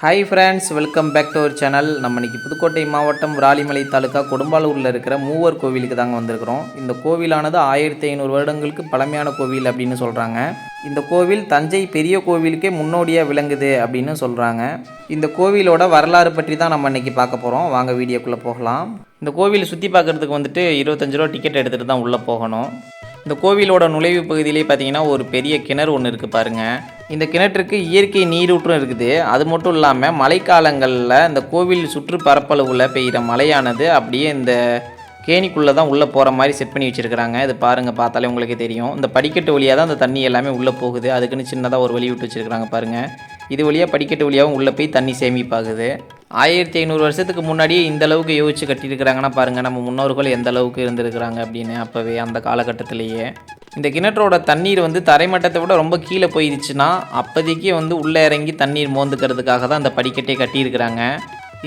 Hi friends, welcome back to our channel. நம்ம இன்றைக்கி புதுக்கோட்டை மாவட்டம் விராலிமலை தாலுக்கா கொடும்பாலூரில் இருக்கிற மூவர் கோவிலுக்கு தாங்க வந்திருக்கிறோம். இந்த கோவிலானது 1500 வருடங்களுக்கு பழமையான கோவில் அப்படின்னு சொல்கிறாங்க. இந்த கோவில் தஞ்சை பெரிய கோவிலுக்கே முன்னோடியாக விளங்குது அப்படின்னு சொல்கிறாங்க. இந்த கோவிலோட வரலாறு பற்றி தான் நம்ம இன்றைக்கி பார்க்க போகிறோம். வாங்க வீடியோக்குள்ளே போகலாம். இந்த கோவில் சுற்றி பார்க்குறதுக்கு வந்துட்டு 25 ரூபா டிக்கெட் எடுத்துகிட்டு தான் உள்ளே போகணும். இந்த கோவிலோட நுழைவு பகுதியிலே பார்த்தீங்கன்னா ஒரு பெரிய கிணறு ஒன்று இருக்குது பாருங்கள். இந்த கிணற்றுக்கு இயற்கை நீரூற்றும் இருக்குது. அது மட்டும் இல்லாமல் மழைக்காலங்களில் இந்த கோவில் சுற்று பரப்பளவில் பெய்கிற மழையானது அப்படியே இந்த கேணிக்குள்ளே தான் உள்ளே போகிற மாதிரி செட் பண்ணி வச்சுருக்கிறாங்க. இது பாருங்கள், பார்த்தாலே உங்களுக்கே தெரியும். இந்த படிக்கட்டு வழியாக தான் அந்த தண்ணி எல்லாமே உள்ளே போகுது. அதுக்குன்னு சின்னதாக ஒரு வழி விட்டு வச்சுருக்கிறாங்க பாருங்கள். இது வழியாக படிக்கட்டு வழியாகவும் உள்ளே போய் தண்ணி சேமிப்பாகுது. 1500 வருஷத்துக்கு முன்னாடியே இந்த அளவுக்கு யோசிச்சு கட்டியிருக்கிறாங்கன்னா பாருங்கள், நம்ம முன்னோர்கள் எந்த அளவுக்கு இருந்திருக்கிறாங்க அப்படின்னு. அப்போவே அந்த காலகட்டத்திலேயே இந்த கிணற்றோட தண்ணீர் தரைமட்டத்தை விட ரொம்ப கீழே போயிடுச்சுன்னா அப்போதைக்கு உள்ளே இறங்கி தண்ணீர் மோந்துக்கிறதுக்காக தான் அந்த படிக்கட்டே கட்டியிருக்கிறாங்க.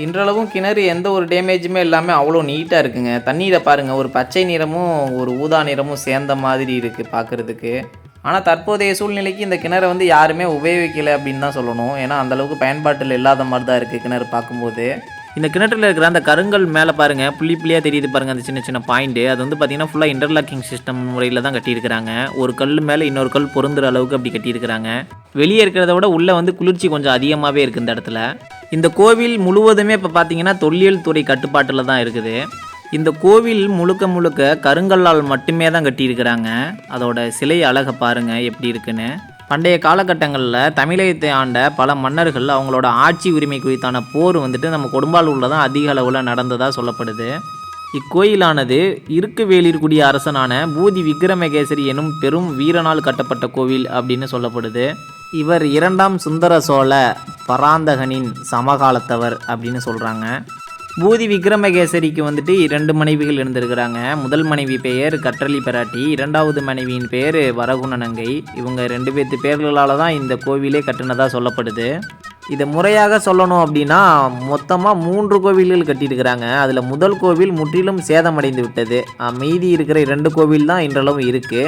இன்றளவும் கிணறு எந்த ஒரு டேமேஜுமே இல்லாமல் அவ்வளோ நீட்டாக இருக்குங்க. தண்ணீரை பாருங்கள், ஒரு பச்சை நிறமும் ஒரு ஊதா நிறமும் சேர்ந்த மாதிரி இருக்குது பார்க்குறதுக்கு. ஆனால் தற்போதைய சூழ்நிலைக்கு இந்த கிணறை யாருமே உபயோகிக்கலை அப்படின்னு தான் சொல்லணும். ஏன்னா அந்தளவுக்கு பயன்பாட்டில் இல்லாத மாதிரி தான் இருக்குது கிணறு பார்க்கும்போது. இந்த கிணற்றில் இருக்கிற அந்த கருங்கல் மேலே பாருங்கள், புள்ளி புள்ளியாக தெரியுது பாருங்கள், அந்த சின்ன சின்ன பாயிண்ட்டு. அது பார்த்திங்கன்னா ஃபுல்லாக இன்டர்லாக்கிங் சிஸ்டம் முறையில் தான் கட்டியிருக்கிறாங்க. ஒரு கல் மேலே இன்னொரு கல் பொருந்துற அளவுக்கு அப்படி கட்டியிருக்கிறாங்க. வெளியே இருக்கிறத விட உள்ளே குளிர்ச்சி கொஞ்சம் அதிகமாகவே இருக்குது இந்த இடத்துல. இந்த கோவில் முழுவதுமே இப்போ பார்த்திங்கன்னா தொல்லியல் துறை கட்டுப்பாட்டில் தான் இருக்குது. இந்த கோவில் முழுக்க முழுக்க கருங்கல்லால் மட்டுமே தான் கட்டியிருக்கிறாங்க. அதோட சிலை அழகை பாருங்கள் எப்படி இருக்குன்னு. பண்டைய காலகட்டங்களில் தமிழகத்தை ஆண்ட பல மன்னர்கள் அவங்களோட ஆட்சி உரிமை குறித்தான போர் நம்ம கொடும்பாலூரில் தான் அதிக அளவில் நடந்ததாக சொல்லப்படுது. இக்கோயிலானது இருக்குவேலிற்குடிய அரசனான பூதி விக்ரமகேசரி எனும் பெரும் வீரனால் கட்டப்பட்ட கோவில் அப்படின்னு சொல்லப்படுது. இவர் 2ஆம் சுந்தர சோழ பராந்தகனின் சமகாலத்தவர் அப்படின்னு சொல்கிறாங்க. பூதி விக்ரமகேசரிக்கு 2 மனைவிகள் இருந்திருக்கிறாங்க. முதல் மனைவி பெயர் கற்றலி பிராட்டி, 2வது மனைவியின் பெயர் வரகுணநங்கை. இவங்க 2 பேர்த்து பேர்களால் தான் இந்த கோவிலே கட்டினதாக சொல்லப்படுது. இதை முறையாக சொல்லணும் அப்படின்னா மொத்தமாக 3 கோவில்கள் கட்டியிருக்கிறாங்க. அதில் முதல் கோவில் முற்றிலும் சேதமடைந்து விட்டது. மீதி இருக்கிற 2 கோவில் தான் இன்றளவும் இருக்குது.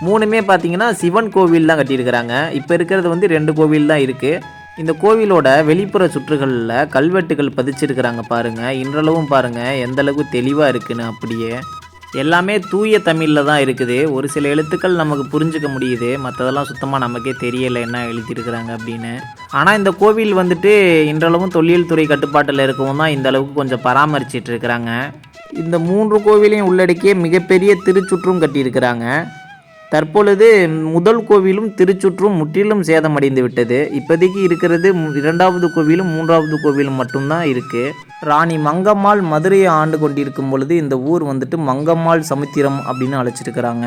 3மே பார்த்திங்கன்னா சிவன் கோவில் தான் கட்டியிருக்கிறாங்க. இப்போ இருக்கிறது 2 கோவில் தான் இருக்குது. இந்த கோவிலோட வெளிப்புற சுற்றுகளில் கல்வெட்டுகள் பதிச்சிருக்கிறாங்க பாருங்கள். இன்றளவும் பாருங்கள் எந்த அளவுக்கு தெளிவாக இருக்குன்னு. அப்படியே எல்லாமே தூய தமிழில் தான் இருக்குது. ஒரு சில எழுத்துக்கள் நமக்கு புரிஞ்சுக்க முடியுது, மற்றதெல்லாம் சுத்தமாக நமக்கே தெரியலை என்ன எழுதியிருக்கிறாங்க அப்படின்னு. ஆனால் இந்த கோவில் இன்றளவும் தொல்லியல் துறை கட்டுப்பாட்டில் இருக்கவும் தான் இந்த அளவுக்கு கொஞ்சம் பராமரிச்சிட்டு இருக்கிறாங்க. இந்த 3 கோவிலையும் உள்ளடக்கிய மிகப்பெரிய திருச்சுற்றும் கட்டியிருக்கிறாங்க. தற்பொழுது முதல் கோவிலும் திருச்சுற்றும் முற்றிலும் சேதமடைந்து விட்டது. இப்போதைக்கு இருக்கிறது 2வது கோவிலும் 3வது கோவிலும் மட்டும்தான் இருக்குது. ராணி மங்கம்மாள் மதுரையை ஆண்டு கொண்டிருக்கும் பொழுது இந்த ஊர் மங்கம்மாள் சமுத்திரம் அப்படின்னு அழைச்சிருக்கிறாங்க.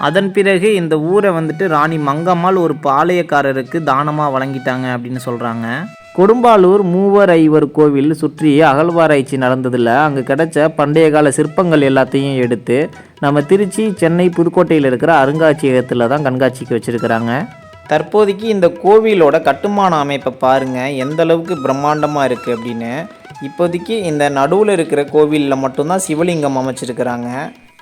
அதன் பிறகு இந்த ஊரை ராணி மங்கம்மாள் ஒரு பாளையக்காரருக்கு தானமாக வழங்கிட்டாங்க அப்படின்னு சொல்கிறாங்க. கொடும்பாலூர் மூவர் ஐவர் கோவில் சுற்றி அகழ்வாராய்ச்சி நடந்ததில் அங்கே கிடைச்ச பண்டைய கால சிற்பங்கள் எல்லாத்தையும் எடுத்து நம்ம திருச்சி, சென்னை, புதுக்கோட்டையில் இருக்கிற அருங்காட்சியகத்தில் தான் கண்காட்சிக்கு வச்சுருக்கிறாங்க. தற்போதைக்கு இந்த கோவிலோட கட்டுமான அமைப்பை பாருங்கள் எந்த அளவுக்கு பிரம்மாண்டமாக இருக்குது அப்படின்னு. இப்போதைக்கு இந்த நடுவில் இருக்கிற கோவிலில் மட்டும்தான் சிவலிங்கம் அமைச்சிருக்கிறாங்க.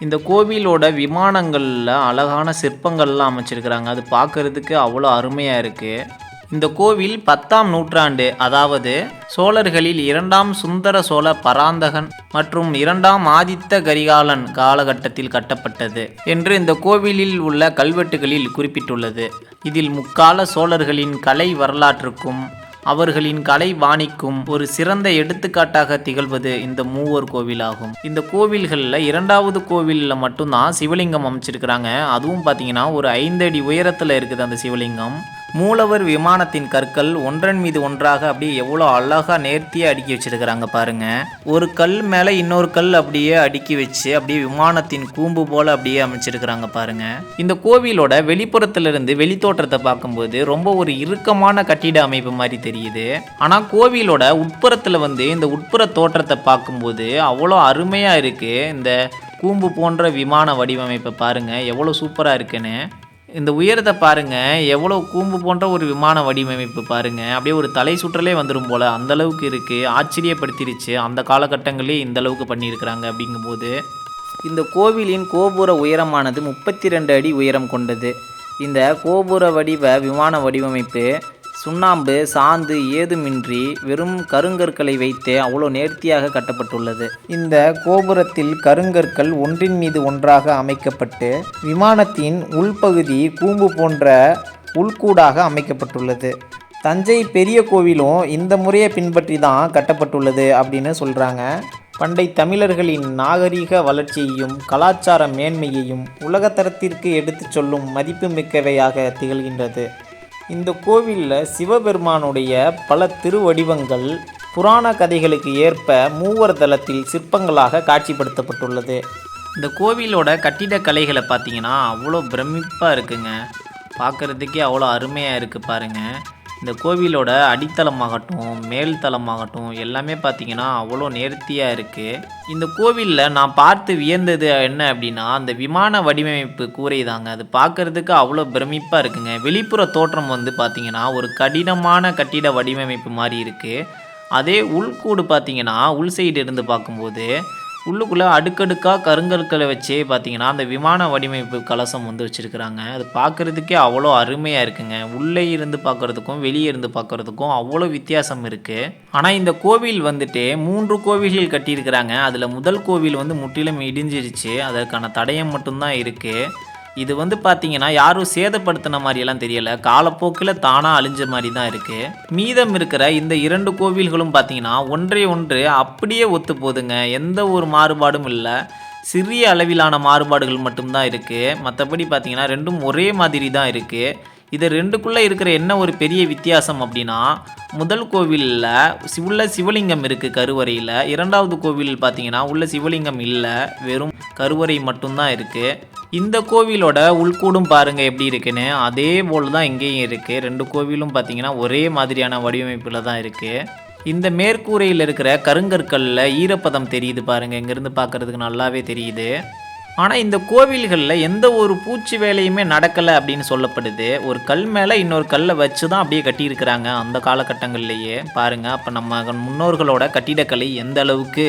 இந்த கோவிலோட விமானங்களில் அழகான சிற்பங்கள்லாம் அமைச்சிருக்கிறாங்க. அது பார்க்குறதுக்கு அவ்வளோ அருமையாக இருக்குது. இந்த கோவில் 10ஆம் நூற்றாண்டு, அதாவது சோழர்களில் 2ஆம் சுந்தர சோழ பராந்தகன் மற்றும் 2ஆம் ஆதித்த கரிகாலன் காலகட்டத்தில் கட்டப்பட்டது என்று இந்த கோவிலில் உள்ள கல்வெட்டுகளில் குறிப்பிட்டுள்ளது. இதில் முக்கால சோழர்களின் கலை வரலாற்றுக்கும் அவர்களின் கலை வாணிக்கும் ஒரு சிறந்த எடுத்துக்காட்டாக திகழ்வது இந்த மூவர் கோவிலாகும். இந்த கோவில்களில் 2வது கோவிலில் மட்டும்தான் சிவலிங்கம் அமைச்சிருக்கிறாங்க. அதுவும் பார்த்தீங்கன்னா ஒரு 5 அடி உயரத்தில் இருக்குது அந்த சிவலிங்கம். மூலவர் விமானத்தின் கற்கள் ஒன்றன் மீது ஒன்றாக அப்படியே எவ்வளோ அழகாக நேர்த்தியாக அடுக்கி வச்சிருக்கிறாங்க பாருங்கள். ஒரு கல் மேலே இன்னொரு கல் அப்படியே அடுக்கி வச்சு அப்படியே விமானத்தின் கூம்பு போல் அப்படியே அமைச்சிருக்கிறாங்க பாருங்கள். இந்த கோவிலோட வெளிப்புறத்திலிருந்து வெளித்தோற்றத்தை பார்க்கும்போது ரொம்ப ஒரு இறுக்கமான கட்டிட அமைப்பு மாதிரி தெரியுது. ஆனால் கோவிலோட உட்புறத்தில் இந்த உட்புற தோற்றத்தை பார்க்கும்போது அவ்வளோ அருமையாக இருக்குது. இந்த கூம்பு போன்ற விமான வடிவமைப்பை பாருங்கள் எவ்வளோ சூப்பராக இருக்குன்னு. இந்த உயரத்தை பாருங்கள், எவ்வளோ கூம்பு போன்ற ஒரு விமான வடிவமைப்பு பாருங்கள். அப்படியே ஒரு தலை சுற்றலே வந்துடும் போல் அந்தளவுக்கு இருக்குது. ஆச்சரியப்படுத்திருச்சு. அந்த காலகட்டங்களே இந்தளவுக்கு பண்ணியிருக்கிறாங்க அப்படிங்கும்போது. இந்த கோவிலின் கோபுர உயரமானது 32 அடி உயரம் கொண்டது. இந்த கோபுர வடிவ விமான வடிவமைப்பு சுண்ணாம்பு சாந்து ஏதுமின்றி வெறும் கருங்கற்களை வைத்தே அவ்வளோ நேர்த்தியாக கட்டப்பட்டுள்ளது. இந்த கோபுரத்தில் கருங்கற்கள் ஒன்றின் மீது ஒன்றாக அமைக்கப்பட்டு விமானத்தின் உள்பகுதி கூம்பு போன்ற உள்கூடாக அமைக்கப்பட்டுள்ளது. தஞ்சை பெரிய கோவிலும் இந்த முறையை பின்பற்றி தான் கட்டப்பட்டுள்ளது அப்படின்னு சொல்கிறாங்க. பண்டை தமிழர்களின் நாகரிக வளர்ச்சியையும் கலாச்சார மேன்மையையும் உலகத்தரத்திற்கு எடுத்துச் சொல்லும் மதிப்புமிக்கவையாக திகழ்கின்றது. இந்த கோவிலில் சிவபெருமானுடைய பல திருவடிவங்கள் புராண கதைகளுக்கு ஏற்ப மூவர் தளத்தில் சிற்பங்களாக காட்சிப்படுத்தப்பட்டுள்ளது. இந்த கோவிலோட கட்டிடக்கலைகளை பார்த்தீங்கன்னா அவ்வளோ பிரமிப்பாக இருக்குங்க. பார்க்குறதுக்கே அவ்வளோ அருமையாக இருக்குது பாருங்கள். இந்த கோவிலோட அடித்தளமாகட்டும் மேல் தளமாகட்டும் எல்லாமே பார்த்திங்கன்னா அவ்வளோ நேர்த்தியாக இருக்குது. இந்த கோவிலில் நான் பார்த்து வியந்தது என்ன அப்படின்னா அந்த விமான வடிவமைப்பு கூரை தாங்க. அது பார்க்குறதுக்கு அவ்வளோ பிரமிப்பாக இருக்குங்க. வெளிப்புற தோற்றம் வந்து பார்த்திங்கன்னா ஒரு கடினமான கட்டிட வடிவமைப்பு மாதிரி இருக்குது. அதே உள்கூடு பார்த்திங்கன்னா உள் சைடு இருந்து பார்க்கும்போது உள்ளுக்குள்ளே அடுக்கடுக்காக கருங்கற்களை வச்சே பார்த்திங்கன்னா அந்த விமான வடிவமைப்பு கலசம் வந்து வச்சுருக்குறாங்க. அது பார்க்குறதுக்கே அவ்வளோ அருமையாக இருக்குங்க. உள்ளே இருந்து பார்க்குறதுக்கும் வெளியே இருந்து பார்க்குறதுக்கும் அவ்வளோ வித்தியாசம் இருக்குது. ஆனால் இந்த கோவில் வந்துட்டு 3 கோவில்கள் கட்டியிருக்கிறாங்க. அதில் முதல் கோவில் வந்து முற்றிலும் இடிஞ்சிருச்சு. அதற்கான தடயம் மட்டும்தான் இருக்குது. இது வந்து பார்த்திங்கன்னா யாரும் சேதப்படுத்தின மாதிரியெல்லாம் தெரியலை. காலப்போக்கில் தானாக அழிஞ்ச மாதிரி தான் இருக்குது. மீதம் இருக்கிற இந்த 2 கோவில்களும் பார்த்திங்கன்னா ஒன்றை ஒன்று அப்படியே ஒத்து போகுதுங்க. எந்த ஒரு மாறுபாடும் இல்லை. சிறிய அளவிலான மாறுபாடுகள் மட்டும்தான் இருக்குது. மற்றபடி பார்த்திங்கன்னா ரெண்டும் ஒரே மாதிரி தான் இருக்குது. இது ரெண்டுக்குள்ளே இருக்கிற என்ன ஒரு பெரிய வித்தியாசம் அப்படின்னா முதல் கோவிலில் உள்ள சிவலிங்கம் இருக்குது கருவறையில். 2வது கோவில் பார்த்திங்கன்னா உள்ள சிவலிங்கம் இல்லை, வெறும் கருவறை மட்டும்தான் இருக்குது. இந்த கோவிலோட உள்கூடும் பாருங்கள் எப்படி இருக்குன்னு. அதே போல் தான் இங்கேயும் இருக்குது. 2 கோவிலும் பார்த்திங்கன்னா ஒரே மாதிரியான வடிவமைப்பில் தான் இருக்குது. இந்த மேற்கூரையில் இருக்கிற கருங்கற்களில் ஈரப்பதம் தெரியுது பாருங்கள். இங்கேருந்து பார்க்குறதுக்கு நல்லாவே தெரியுது. ஆனால் இந்த கோவில்களில் எந்த ஒரு பூச்சி வேலையுமே நடக்கலை அப்படின்னு சொல்லப்படுது. ஒரு கல் மேலே இன்னொரு கல்லை வச்சு தான் அப்படியே கட்டியிருக்கிறாங்க அந்த காலகட்டங்கள்லேயே. பாருங்கள், அப்போ நம்ம முன்னோர்களோட கட்டிடக்கலை எந்த அளவுக்கு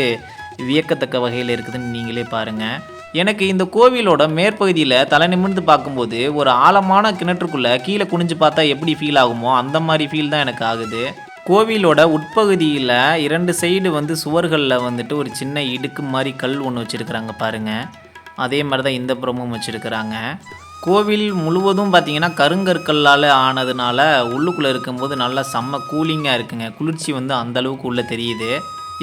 வியக்கத்தக்க வகையில் இருக்குதுன்னு நீங்களே பாருங்கள். எனக்கு இந்த கோவிலோட மேற்பகுதியில் தலை நிமிர்ந்து பார்க்கும்போது ஒரு ஆழமான கிணற்றுக்குள்ளே கீழே குனிஞ்சு பார்த்தா எப்படி ஃபீல் ஆகுமோ அந்த மாதிரி ஃபீல் தான் எனக்கு ஆகுது. கோவிலோட உட்பகுதியில் 2 சைடு வந்து சுவர்களில் வந்துட்டு ஒரு சின்ன இடுக்கு மாதிரி கல் ஒன்று வச்சுருக்குறாங்க பாருங்கள். அதே மாதிரி தான் இந்த புறமும் வச்சுருக்குறாங்க. கோவில் முழுவதும் பார்த்திங்கன்னா கருங்கற்கல்லால் ஆனதுனால உள்ளுக்குள்ளே இருக்கும்போது நல்லா செம்ம கூலிங்காக இருக்குங்க. குளிர்ச்சி வந்து அந்தளவுக்கு உள்ளே தெரியுது.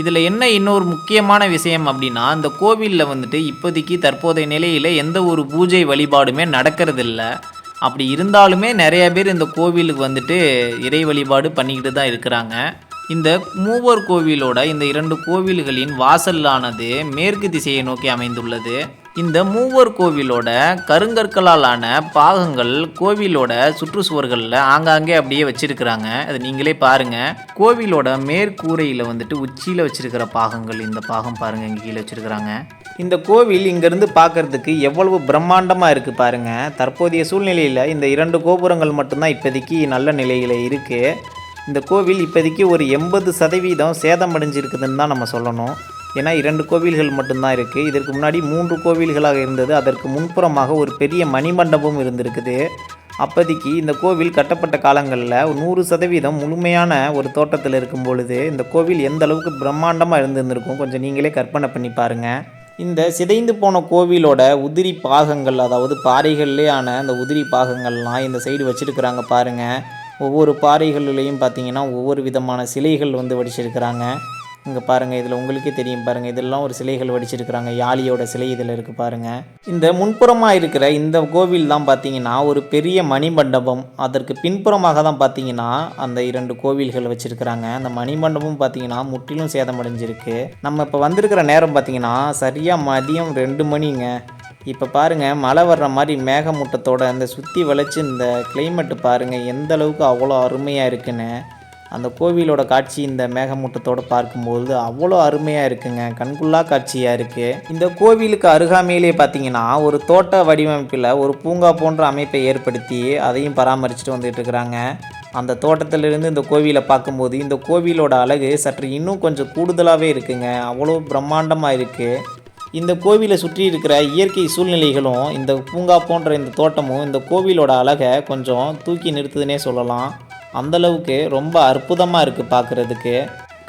இதில் என்ன இன்னொரு முக்கியமான விஷயம் அப்படின்னா இந்த கோவிலில் வந்துட்டு இப்போதைக்கு தற்போதைய நிலையில் எந்த ஒரு பூஜை வழிபாடுமே நடக்கிறதில்ல. அப்படி இருந்தாலுமே நிறைய பேர் இந்த கோவிலுக்கு வந்துட்டு இறை வழிபாடு பண்ணிக்கிட்டு தான் இருக்கிறாங்க. இந்த மூவர் கோவிலோட இந்த 2 கோவில்களின் வாசலானது மேற்கு திசையை நோக்கி அமைந்துள்ளது. இந்த மூவர் கோவிலோட கருங்கற்களாலான பாகங்கள் கோவிலோட சுற்றுச்சுவர்களில் ஆங்காங்கே அப்படியே வச்சிருக்கிறாங்க. அது நீங்களே பாருங்கள். கோவிலோட மேற்கூரையில் வந்துட்டு உச்சியில் வச்சிருக்கிற பாகங்கள் இந்த பாகம் பாருங்கள் இங்கே கீழே வச்சிருக்கிறாங்க. இந்த கோவில் இங்கேருந்து பார்க்குறதுக்கு எவ்வளவு பிரம்மாண்டமாக இருக்குது பாருங்கள். தற்போதைய சூழ்நிலையில் இந்த 2 கோபுரங்கள் மட்டும்தான் இப்போதைக்கு நல்ல நிலையில் இருக்குது. இந்த கோவில் இப்போதைக்கு ஒரு 80% சேதமடைஞ்சிருக்குதுன்னு தான் நம்ம சொல்லணும். ஏன்னா 2 கோவில்கள் மட்டும்தான் இருக்குது. இதற்கு முன்னாடி 3 கோவில்களாக இருந்தது. அதற்கு முன்புறமாக ஒரு பெரிய மணிமண்டபம் இருந்திருக்குது. அப்போதைக்கு இந்த கோவில் கட்டப்பட்ட காலங்களில் 100% முழுமையான ஒரு தோட்டத்தில் இருக்கும் பொழுது இந்த கோவில் எந்த அளவுக்கு பிரம்மாண்டமாக இருந்திருந்திருக்கும் கொஞ்சம் நீங்களே கற்பனை பண்ணி பாருங்கள். இந்த சிதைந்து போன கோவிலோட உதிரி பாகங்கள், அதாவது பாறைகள்லே ஆன அந்த உதிரி பாகங்கள்லாம் இந்த சைடு வச்சுருக்குறாங்க பாருங்கள். ஒவ்வொரு பாறைகளிலையும் பார்த்திங்கன்னா ஒவ்வொரு விதமான சிலைகள் வந்து வடிச்சிருக்கிறாங்க. இங்கே பாருங்கள், இதில் உங்களுக்கே தெரியும் பாருங்கள், இதெல்லாம் ஒரு சிலைகள் வடிச்சிருக்கிறாங்க. யாழியோட சிலை இதில் இருக்குது பாருங்கள். இந்த முன்புறமாக இருக்கிற இந்த கோவில் தான் பார்த்திங்கன்னா ஒரு பெரிய மணிமண்டபம். அதற்கு பின்புறமாக தான் பார்த்திங்கன்னா அந்த 2 கோவில்கள் வச்சுருக்கிறாங்க. அந்த மணிமண்டபம் பார்த்திங்கன்னா முற்றிலும் சேதமடைஞ்சிருக்கு. நம்ம இப்போ வந்திருக்கிற நேரம் பார்த்திங்கன்னா சரியாக மதியம் 2 மணிங்க. இப்போ பாருங்கள், மழை வர்ற மாதிரி மேகமூட்டத்தோட அந்த சுற்றி வளைச்சி இந்த கிளைமேட்டு பாருங்கள் எந்த அளவுக்கு அவ்வளோ அருமையாக இருக்குன்னு. அந்த கோவிலோட காட்சி இந்த மேகமூட்டத்தோடு பார்க்கும்போது அவ்வளோ அருமையாக இருக்குங்க. கண்குள்ளா காட்சியாக இருக்குது. இந்த கோவிலுக்கு அருகாமையிலே பார்த்திங்கன்னா ஒரு தோட்ட வடிவமைப்பில் ஒரு பூங்கா போன்ற அமைப்பை ஏற்படுத்தி அதையும் பராமரிச்சுட்டு வந்துட்டு இருக்கிறாங்க. அந்த தோட்டத்திலிருந்து இந்த கோவிலை பார்க்கும்போது இந்த கோவிலோட அழகு சற்று இன்னும் கொஞ்சம் கூடுதலாகவே இருக்குங்க. அவ்வளோ பிரம்மாண்டமாக இருக்குது. இந்த கோவிலை சுற்றி இருக்கிற இயற்கை சூழ்நிலைகளும் இந்த பூங்கா போன்ற இந்த தோட்டமும் இந்த கோவிலோட அழகை கொஞ்சம் தூக்கி நிறுத்துதுன்னே சொல்லலாம். அந்தளவுக்கு ரொம்ப அற்புதமாக இருக்குது பார்க்குறதுக்கு.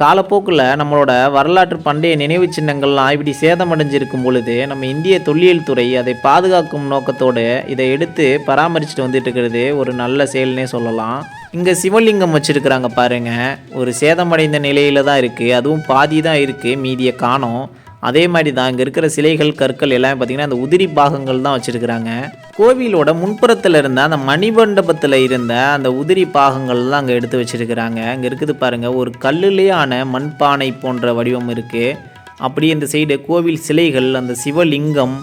காலப்போக்கில் நம்மளோட வரலாற்று பண்டைய நினைவு சின்னங்கள்லாம் இப்படி சேதமடைஞ்சிருக்கும் பொழுது நம்ம இந்திய தொல்லியல் துறை அதை பாதுகாக்கும் நோக்கத்தோடு இதை எடுத்து பராமரிச்சுட்டு வந்துட்டு இருக்கிறது ஒரு நல்ல செயல்னே சொல்லலாம். இங்கே சிவலிங்கம் வச்சுருக்குறாங்க பாருங்கள். ஒரு சேதமடைந்த நிலையில் தான் இருக்குது, அதுவும் பாதி தான் இருக்குது, மீதியை காணோம். அதே மாதிரி தான் இங்கே இருக்கிற சிலைகள் கற்கள் எல்லாமே பார்த்திங்கன்னா அந்த உதிரி பாகங்கள் தான் வச்சுருக்குறாங்க. கோவிலோட முன்புறத்தில் இருந்த அந்த மணிமண்டபத்தில் இருந்த அந்த உதிரி பாகங்கள் தான் அங்கே எடுத்து வச்சுருக்குறாங்க. அங்கே இருக்குது பாருங்கள், ஒரு கல்லுலேயான மண்பானை போன்ற வடிவம் இருக்குது. அப்படியே இந்த சைடு கோவில் சிலைகள், அந்த சிவலிங்கம்,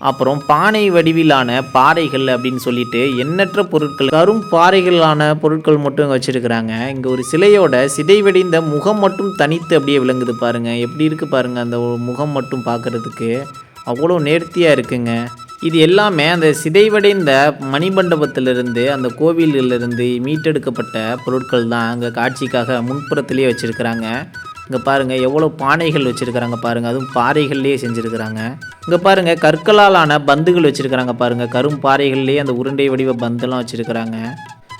அப்புறம் பானை வடிவிலான பாறைகள் அப்படின்னு சொல்லிட்டு எண்ணற்ற பொருட்கள், கரும் பாறைகளான பொருட்கள் மட்டும் இங்கே வச்சுருக்குறாங்க. இங்கே ஒரு சிலையோட சிதைவடைந்த முகம் மட்டும் தனித்து அப்படியே விளங்குது பாருங்கள். எப்படி இருக்குது பாருங்கள், அந்த முகம் மட்டும் பார்க்குறதுக்கு அவ்வளோ நேர்த்தியாக இருக்குங்க. இது எல்லாமே அந்த சிதைவடைந்த மணிமண்டபத்திலிருந்து, அந்த கோவிலிருந்து மீட்டெடுக்கப்பட்ட பொருட்கள் தான் அங்கே காட்சிக்காக முன்புறத்துலேயே வச்சுருக்கிறாங்க. இங்கே பாருங்கள் எவ்வளோ பானைகள் வச்சுருக்கிறாங்க பாருங்கள், அதுவும் பாறைகள்லேயே செஞ்சுருக்கிறாங்க. இங்கே பாருங்கள் கற்களாலான பந்துகள் வச்சுருக்கிறாங்க பாருங்கள், கரும் பாறைகள்லேயே அந்த உருண்டை வடிவ பந்தெல்லாம் வச்சுருக்கிறாங்க.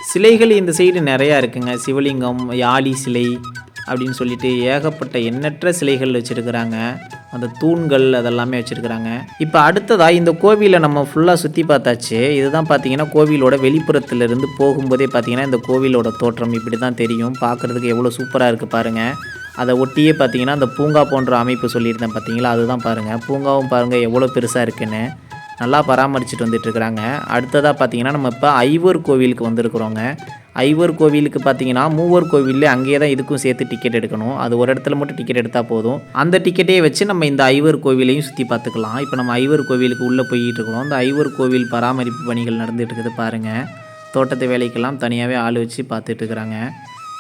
சிலைகள் இந்த சைடு நிறையா இருக்குங்க. சிவலிங்கம், யாழி சிலை அப்படின்னு சொல்லிட்டு ஏகப்பட்ட எண்ணற்ற சிலைகள் வச்சுருக்கிறாங்க. அந்த தூண்கள் அதெல்லாமே வச்சுருக்கிறாங்க. இப்போ அடுத்ததாக இந்த கோவிலை நம்ம ஃபுல்லாக சுற்றி பார்த்தாச்சு. இதுதான் பார்த்திங்கன்னா கோவிலோட வெளிப்புறத்துலேருந்து போகும்போதே பார்த்திங்கன்னா இந்த கோவிலோட தோற்றம் இப்படி தான் தெரியும். பார்க்குறதுக்கு எவ்வளோ சூப்பராக இருக்குது பாருங்கள். அதை ஒட்டியே பார்த்திங்கன்னா அந்த பூங்கா போன்ற அமைப்பு சொல்லியிருந்தேன் பார்த்தீங்களா, அதுதான் பாருங்கள். பூங்காவும் பாருங்கள் எவ்வளோ பெருசாக இருக்குன்னு. நல்லா பராமரிச்சுட்டு வந்துட்டுருக்குறாங்க. அடுத்ததாக பார்த்திங்கன்னா நம்ம இப்போ ஐவர் கோவிலுக்கு வந்திருக்கிறோங்க. ஐவர் கோவிலுக்கு பார்த்திங்கன்னா மூவர் கோவிலில் அங்கேயே தான் இதுக்கும் சேர்த்து டிக்கெட் எடுக்கணும். அது ஒரு இடத்துல மட்டும் டிக்கெட் எடுத்தால் போதும். அந்த டிக்கெட்டே வச்சு நம்ம இந்த ஐவர் கோவிலையும் சுற்றி பார்த்துக்கலாம். இப்போ நம்ம ஐவர் கோவிலுக்கு உள்ளே போய்கிட்டு இருக்கிறோம். இந்த ஐவர் கோவில் பராமரிப்பு பணிகள் நடந்துகிட்டு இருக்குது பாருங்கள். தோட்டத்து வேலைக்கெல்லாம் தனியாகவே ஆள் வச்சு பார்த்துட்ருக்குறாங்க.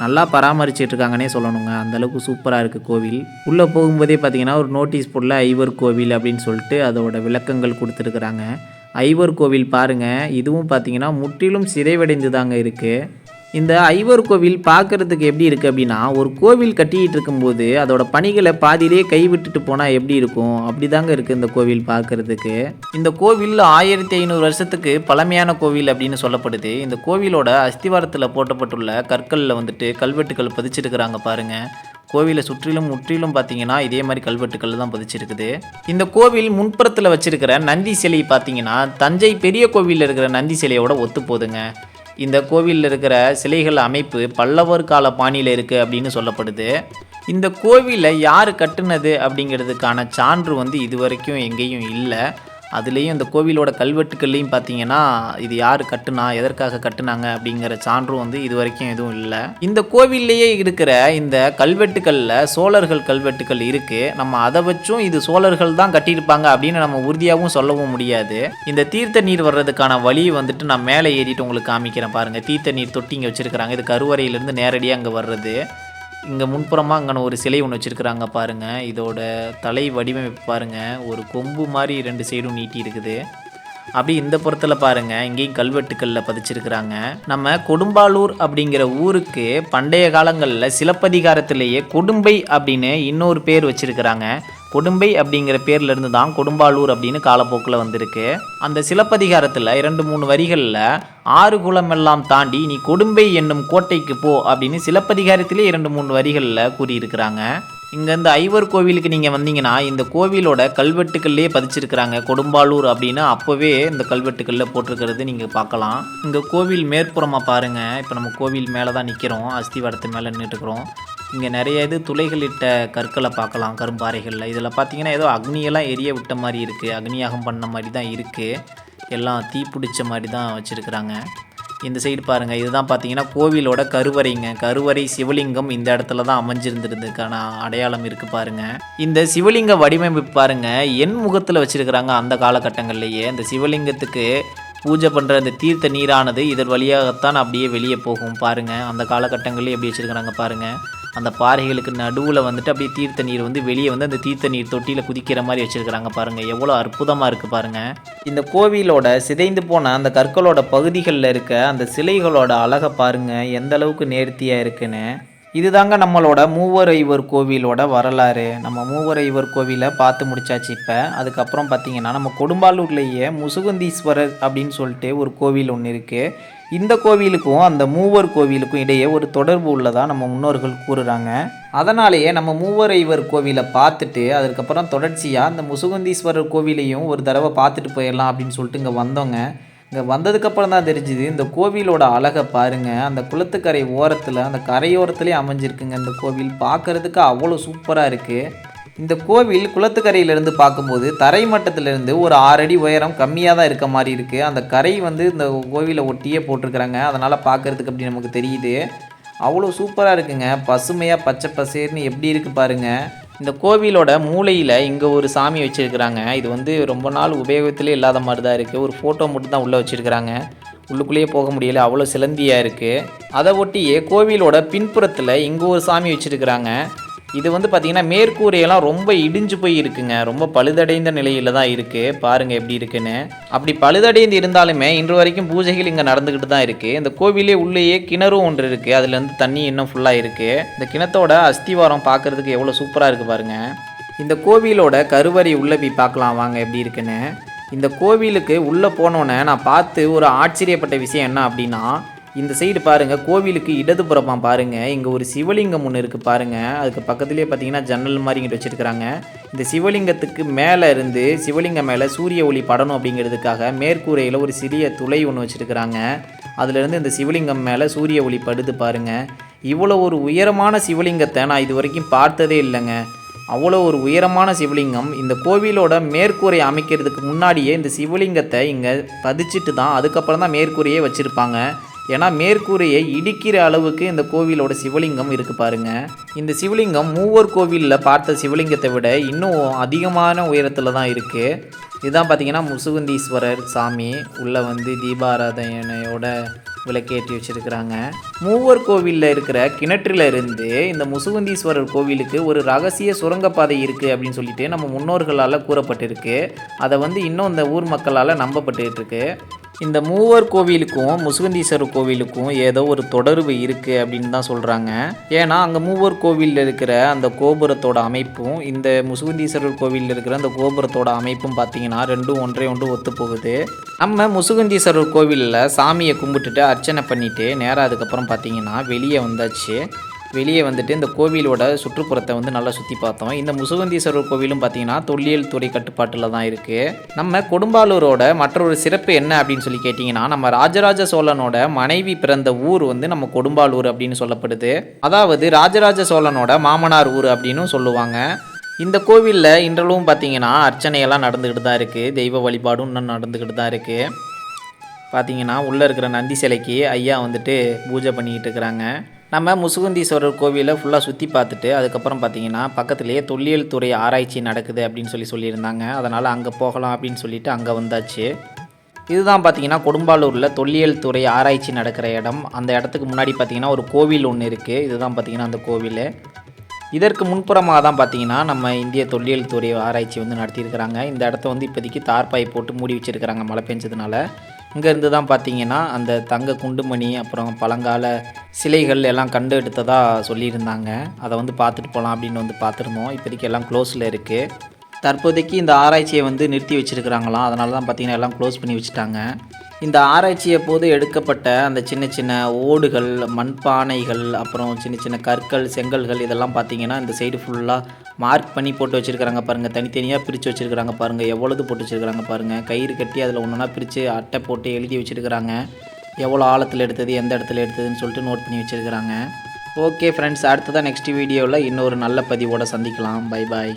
நல்லா பராமரிச்சிட்ருக்காங்கன்னே சொல்லணுங்க. அந்தளவுக்கு சூப்பராக இருக்குது கோவில். உள்ளே போகும்போதே பார்த்திங்கன்னா ஒரு நோட்டீஸ் போர்டில் ஐவர் கோவில் அப்படின்னு சொல்லிட்டு அதோட விளக்கங்கள் கொடுத்துருக்குறாங்க. ஐவர் கோவில் பாருங்கள், இதுவும் பார்த்திங்கன்னா முற்றிலும் சிதைவடைந்து தாங்க இருக்குது. இந்த ஐவர் கோவில் பார்க்குறதுக்கு எப்படி இருக்குது அப்படின்னா, ஒரு கோவில் கட்டிகிட்டு இருக்கும்போது அதோட பணிகளை பாதியிலே கைவிட்டுட்டு போனால் எப்படி இருக்கும், அப்படி தாங்க இருக்குது இந்த கோவில் பார்க்குறதுக்கு. இந்த கோவில் 1500 வருஷத்துக்கு பழமையான கோவில் அப்படின்னு சொல்லப்படுது. இந்த கோவிலோட அஸ்திவாரத்தில் போட்டப்பட்டுள்ள கற்களில் வந்துட்டு கல்வெட்டுக்கள் பதிச்சிருக்கிறாங்க பாருங்கள். கோவிலை சுற்றிலும் முற்றிலும் பார்த்தீங்கன்னா இதே மாதிரி கல்வெட்டுக்கள் தான் பதிச்சிருக்குது. இந்த கோவில் முன்புறத்தில் வச்சிருக்கிற நந்தி சிலை பார்த்தீங்கன்னா தஞ்சை பெரிய கோவிலில் இருக்கிற நந்தி சிலையோட ஒத்து போகுதுங்க. இந்த கோவிலில் இருக்கிற சிலைகள் அமைப்பு பல்லவர் கால பாணியில் இருக்குது அப்படின்னு சொல்லப்படுது. இந்த கோவிலை யார் கட்டுனது அப்படிங்கிறதுக்கான சான்று வந்து இது வரைக்கும் எங்கேயும் இல்லை. அதுலேயும் இந்த கோவிலோட கல்வெட்டுக்கள்லையும் பார்த்தீங்கன்னா இது யார் கட்டுனா, எதற்காக கட்டுனாங்க அப்படிங்கிற சான்றும் வந்து இது வரைக்கும் எதுவும் இல்லை. இந்த கோவில்லையே இருக்கிற இந்த கல்வெட்டுக்களில் சோழர்கள் கல்வெட்டுக்கள் இருக்குது. நம்ம அதை வச்சும் இது சோழர்கள் தான் கட்டியிருப்பாங்க அப்படின்னு நம்ம உறுதியாகவும் சொல்லவும் முடியாது. இந்த தீர்த்த நீர் வர்றதுக்கான வழி வந்துட்டு நான் மேலே ஏறிட்டு உங்களுக்கு காமிக்கிறேன் பாருங்கள். தீர்த்த நீர் தொட்டி இங்கே வச்சுருக்கிறாங்க. இது கருவறையிலேருந்து நேரடியாக அங்கே வர்றது. இங்கே முன்புறமாக அங்கே ஒரு சிலை ஒன்று வச்சுருக்குறாங்க பாருங்கள். இதோட தலை வடிவமைப்பு பாருங்கள், ஒரு கொம்பு மாதிரி 2 சைடும் நீட்டி இருக்குது. அப்படி இந்த புறத்தில் பாருங்கள், இங்கேயும் கல்வெட்டுக்களில் பதிச்சிருக்கிறாங்க. நம்ம கொடும்பாலூர் அப்படிங்கிற ஊருக்கு பண்டைய காலங்களில் சிலப்பதிகாரத்திலேயே கொடும்பை அப்படின்னு இன்னொரு பேர் வச்சுருக்கிறாங்க. கொடும்பை அப்படிங்கிற பேர்லேருந்து தான் கொடும்பாலூர் அப்படின்னு காலப்போக்கில் வந்திருக்கு. அந்த சிலப்பதிகாரத்தில் 2-3 வரிகளில் 6 குளமெல்லாம் தாண்டி நீ கொடும்பை என்னும் கோட்டைக்கு போ அப்படின்னு சிலப்பதிகாரத்திலே 2-3 வரிகளில் கூறியிருக்கிறாங்க. இங்கேருந்து ஐவர் கோவிலுக்கு நீங்கள் வந்தீங்கன்னா இந்த கோவிலோட கல்வெட்டுக்கள்லேயே பதிச்சிருக்கிறாங்க கொடும்பாலூர் அப்படின்னு. அப்போவே இந்த கல்வெட்டுக்களில் போட்டிருக்கிறது நீங்கள் பார்க்கலாம். இங்கே கோவில் மேற்புறமாக பாருங்கள். இப்போ நம்ம கோவில் மேலே தான் நிற்கிறோம், அஸ்திவாரத்து மேலே நின்றுட்டுருக்குறோம். இங்கே நிறைய துளைகளிட்ட கற்களை பார்க்கலாம் கரும்பாறைகளில். இதில் பார்த்தீங்கன்னா ஏதோ அக்னியெல்லாம் எரிய விட்ட மாதிரி இருக்குது, அக்னியாகம் பண்ண மாதிரி தான் இருக்குது. எல்லாம் தீ பிடிச்ச மாதிரி தான் வச்சுருக்குறாங்க. இந்த சைடு பாருங்கள், இதுதான் பார்த்தீங்கன்னா கோவிலோட கருவறைங்க. கருவறை சிவலிங்கம் இந்த இடத்துல தான் அமைஞ்சிருந்துருதுக்கான அடையாளம் இருக்குது பாருங்கள். இந்த சிவலிங்க வடிவமைப்பு பாருங்கள் எண் முகத்தில் வச்சுருக்கிறாங்க. அந்த காலகட்டங்கள்லேயே இந்த சிவலிங்கத்துக்கு பூஜை பண்ணுற அந்த தீர்த்த நீரானது இதன் வழியாகத்தான் அப்படியே வெளியே போகும் பாருங்கள். அந்த காலகட்டங்கள்லேயே எப்படி வச்சுருக்கிறாங்க பாருங்கள். அந்த பாறைகளுக்கு நடுவில் வந்துட்டு அப்படியே தீர்த்த நீர் வந்து வெளியே வந்து அந்த தீர்த்த நீர் தொட்டியில் குதிக்கிற மாதிரி வச்சுருக்கிறாங்க பாருங்கள். எவ்வளோ அற்புதமாக இருக்குது பாருங்கள். இந்த கோவிலோட சிதைந்து போன அந்த கற்களோட பகுதிகளில் இருக்க அந்த சிலைகளோட அழகை பாருங்கள் எந்த அளவுக்கு நேர்த்தியாக இருக்குன்னு. இதுதாங்க நம்மளோட மூவர் ஐவர் கோவிலோட வரலாறு. நம்ம மூவர் ஐவர் கோவிலை பார்த்து முடிச்சாச்சு இப்போ. அதுக்கப்புறம் பார்த்திங்கன்னா நம்ம கொடும்பாலூர்லேயே முசுகுந்தீஸ்வரர் அப்படின்னு சொல்லிட்டு ஒரு கோவில் ஒன்று இருக்குது. இந்த கோவிலுக்கும் அந்த மூவர் கோவிலுக்கும் இடையே ஒரு தொடர்பு உள்ளதாக நம்ம முன்னோர்கள் கூறுறாங்க. அதனாலேயே நம்ம மூவர் ஐவர் கோவிலை பார்த்துட்டு அதுக்கப்புறம் தொடர்ச்சியாக அந்த முசுகுந்தீஸ்வரர் கோவிலையும் ஒரு தடவை பார்த்துட்டு போயிடலாம் அப்படின்னு சொல்லிட்டு இங்கே வந்தோங்க. இங்கே வந்ததுக்கப்புறம் தான் தெரிஞ்சுது இந்த கோவிலோட அழகை பாருங்கள். அந்த குளத்துக்கரை ஓரத்தில் அந்த கரையோரத்துலேயே அமைஞ்சிருக்குங்க இந்த கோவில். பார்க்குறதுக்கு அவ்வளோ சூப்பராக இருக்குது. இந்த கோவில் குளத்துக்கரையிலேருந்து பார்க்கும்போது தரை மட்டத்திலேருந்து ஒரு 6 அடி உயரம் கம்மியாக தான் இருக்க மாதிரி இருக்குது. அந்த கரை இந்த கோவிலை ஒட்டியே போட்டிருக்கிறாங்க. அதனால் பார்க்குறதுக்கு அப்படி நமக்கு தெரியுது. அவ்வளோ சூப்பராக இருக்குங்க. பசுமையாக பச்சை பசேர்னு எப்படி இருக்குது பாருங்கள். இந்த கோவிலோட மூலையில் இங்கே ஒரு சாமி வச்சுருக்கிறாங்க. இது ரொம்ப நாள் உபயோகத்திலே இல்லாத மாதிரி தான் இருக்குது. ஒரு ஃபோட்டோ மட்டும் தான் உள்ளே வச்சுருக்கிறாங்க. உள்ளுக்குள்ளேயே போக முடியல, அவ்வளோ சிலந்தியாக இருக்குது. அதை ஒட்டியே கோவிலோட பின்புறத்தில் இங்கே ஒரு சாமி வச்சுருக்கிறாங்க. இது பார்த்திங்கன்னா மேற்கூரையெல்லாம் ரொம்ப இடிஞ்சு போய் இருக்குங்க. ரொம்ப பழுதடைந்த நிலையில் தான் இருக்குது. பாருங்கள் எப்படி இருக்குன்னு. அப்படி பழுதடைந்து இருந்தாலுமே இன்று வரைக்கும் பூஜைகள் இங்கே நடந்துக்கிட்டு தான் இருக்குது. இந்த கோவிலே உள்ளேயே கிணறும் ஒன்று இருக்குது. அதுலேருந்து தண்ணி இன்னும் ஃபுல்லாக இருக்குது. இந்த கிணத்தோட அஸ்திவாரம் பார்க்குறதுக்கு எவ்வளோ சூப்பராக இருக்குது பாருங்கள். இந்த கோவிலோட கருவறை உள்ளே போய் பார்க்கலாம் வாங்க எப்படி இருக்குன்னு. இந்த கோவிலுக்கு உள்ளே போனோன்னே நான் பார்த்து ஒரு ஆச்சரியப்பட்ட விஷயம் என்ன அப்படின்னா, இந்த சைடு பாருங்கள், கோவிலுக்கு இடதுபுறமாக பாருங்கள், இங்கே ஒரு சிவலிங்கம் ஒன்று இருக்குது பாருங்கள். அதுக்கு பக்கத்துலேயே பார்த்தீங்கன்னா ஜன்னல் மாதிரி இங்கிட்டு வச்சுருக்கிறாங்க. இந்த சிவலிங்கத்துக்கு மேலே இருந்து சிவலிங்கம் மேலே சூரிய ஒளி படணும் அப்படிங்கிறதுக்காக மேற்கூரையில் ஒரு சிறிய துளை ஒன்று வச்சுருக்கிறாங்க. அதுலேருந்து இந்த சிவலிங்கம் மேலே சூரிய ஒளி படுது பாருங்கள். இவ்வளோ ஒரு உயரமான சிவலிங்கத்தை நான் இது வரைக்கும் பார்த்ததே இல்லைங்க. அவ்வளோ ஒரு உயரமான சிவலிங்கம். இந்த கோவிலோட மேற்கூரை அமைக்கிறதுக்கு முன்னாடியே இந்த சிவலிங்கத்தை இங்கே பதிச்சுட்டு தான் அதுக்கப்புறம் தான் மேற்கூரையே வச்சுருப்பாங்க. ஏன்னா மேற்கூரையை இடிக்கிற அளவுக்கு இந்த கோவிலோட சிவலிங்கம் இருக்குது பாருங்கள். இந்த சிவலிங்கம் மூவர் கோவிலில் பார்த்த சிவலிங்கத்தை விட இன்னும் அதிகமான உயரத்தில் தான் இருக்குது. இதுதான் பார்த்திங்கன்னா முசுகுந்தீஸ்வரர் சாமி. உள்ளே தீபாராதனையோட விளக்கேற்றி வச்சுருக்கிறாங்க. மூவர் கோவிலில் இருக்கிற கிணற்றில் இருந்து இந்த முசுகுந்தீஸ்வரர் கோவிலுக்கு ஒரு ரகசிய சுரங்கப்பாதை இருக்குது அப்படின்னு சொல்லிட்டு நம்ம முன்னோர்களால் கூறப்பட்டிருக்கு. அதை இன்னும் இந்த ஊர் மக்களால் நம்பப்பட்டு இருக்கு. இந்த மூவர் கோவிலுக்கும் முசுகுந்தீஸ்வரர் கோவிலுக்கும் ஏதோ ஒரு தொடர்பு இருக்குது அப்படின்னு தான் சொல்கிறாங்க. ஏன்னா அங்கே மூவர் கோவிலில் இருக்கிற அந்த கோபுரத்தோட அமைப்பும் இந்த முசுகுந்தீஸ்வரர் கோவிலில் இருக்கிற அந்த கோபுரத்தோட அமைப்பும் பார்த்திங்கன்னா ரெண்டும் ஒன்றே ஒன்று ஒத்து போகுது. நம்ம முசுகுந்தீஸ்வரர் கோவிலில் சாமியை கும்பிட்டுட்டு அர்ச்சனை பண்ணிவிட்டு நேராக அதுக்கப்புறம் பார்த்திங்கன்னா வெளியே வந்தாச்சு. வெளியே இந்த கோவிலோட சுற்றுப்புறத்தை நல்லா சுற்றி பார்த்தோம். இந்த முசுகுந்தீஸ்வரர் கோவிலும் பார்த்திங்கன்னா தொல்லியல் துறை கட்டுப்பாட்டில் தான் இருக்குது. நம்ம கொடும்பாலூரோட மற்றொரு சிறப்பு என்ன அப்படின்னு சொல்லி கேட்டிங்கன்னா, நம்ம ராஜராஜ சோழனோட மனைவி பிறந்த ஊர் நம்ம கொடும்பாலூர் அப்படின்னு சொல்லப்படுது. அதாவது ராஜராஜ சோழனோட மாமனார் ஊர் அப்படின்னு சொல்லுவாங்க. இந்த கோவிலில் இன்றளவும் பார்த்திங்கன்னா அர்ச்சனையெல்லாம் நடந்துக்கிட்டு தான் இருக்குது. தெய்வ வழிபாடும் இன்னும் நடந்துக்கிட்டு தான் இருக்குது. பார்த்திங்கன்னா உள்ளே இருக்கிற நந்தி சிலைக்கு ஐயா பூஜை பண்ணிக்கிட்டு இருக்கிறாங்க. நம்ம முசுகுந்தீஸ்வரர் கோவிலை ஃபுல்லாக சுற்றி பார்த்துட்டு அதுக்கப்புறம் பார்த்திங்கன்னா பக்கத்துலேயே தொல்லியல் துறை ஆராய்ச்சி நடக்குது அப்படின்னு சொல்லியிருந்தாங்க. அதனால் அங்கே போகலாம் அப்படின்னு சொல்லிட்டு அங்கே வந்தாச்சு. இதுதான் பார்த்திங்கன்னா கொடும்பாலூரில் தொல்லியல் துறை ஆராய்ச்சி நடக்கிற இடம். அந்த இடத்துக்கு முன்னாடி பார்த்திங்கன்னா ஒரு கோவில் ஒன்று இருக்குது. இதுதான் பார்த்திங்கன்னா அந்த கோவில். இதற்கு முன்புறமாக தான் பார்த்திங்கன்னா நம்ம இந்திய தொல்லியல் துறை ஆராய்ச்சி நடத்தியிருக்கிறாங்க. இந்த இடத்த இப்போதைக்கு தார்பாய் போட்டு மூடி வச்சுருக்கிறாங்க மழை பெஞ்சதுனால. இங்கேருந்து தான் பார்த்திங்கன்னா அந்த தங்க குண்டுமணி அப்புறம் பழங்கால சிலைகள் எல்லாம் கண்டு எடுத்ததாக சொல்லியிருந்தாங்க. அதை பார்த்துட்டு போகலாம் அப்படின்னு பார்த்துருந்தோம். இப்போதைக்கு எல்லாம் க்ளோஸில் இருக்குது. தற்போதைக்கு இந்த ஆராய்ச்சியை நிறுத்தி வச்சுருக்கிறாங்களாம். அதனால தான் பார்த்திங்கன்னா எல்லாம் க்ளோஸ் பண்ணி வச்சுட்டாங்க. இந்த ஆராய்ச்சியை போது எடுக்கப்பட்ட அந்த சின்ன சின்ன ஓடுகள், மண்பானைகள், அப்புறம் சின்ன சின்ன கற்கள், செங்கல்கள் இதெல்லாம் பார்த்திங்கன்னா இந்த சைடு ஃபுல்லாக மார்க் பண்ணி போட்டு வச்சுருக்கிறாங்க பாருங்கள். தனித்தனியாக பிரித்து வச்சுருக்கிறாங்க பாருங்கள். எவ்வளவு போட்டு வச்சுருக்கிறாங்க பாருங்கள். கயிறு கட்டி அதில் ஒன்றுனா பிரித்து அட்டை போட்டு எழுதி வச்சுருக்கிறாங்க. எவ்வளோ ஆழத்தில் எடுத்தது, எந்த இடத்துல எடுத்ததுன்னு சொல்லிட்டு நோட் பண்ணி வச்சுருக்கிறாங்க. ஓகே ஃப்ரெண்ட்ஸ், அடுத்ததான் நெக்ஸ்ட் வீடியோவில் இன்னொரு நல்ல பதிவோடு சந்திக்கலாம். Bye bye.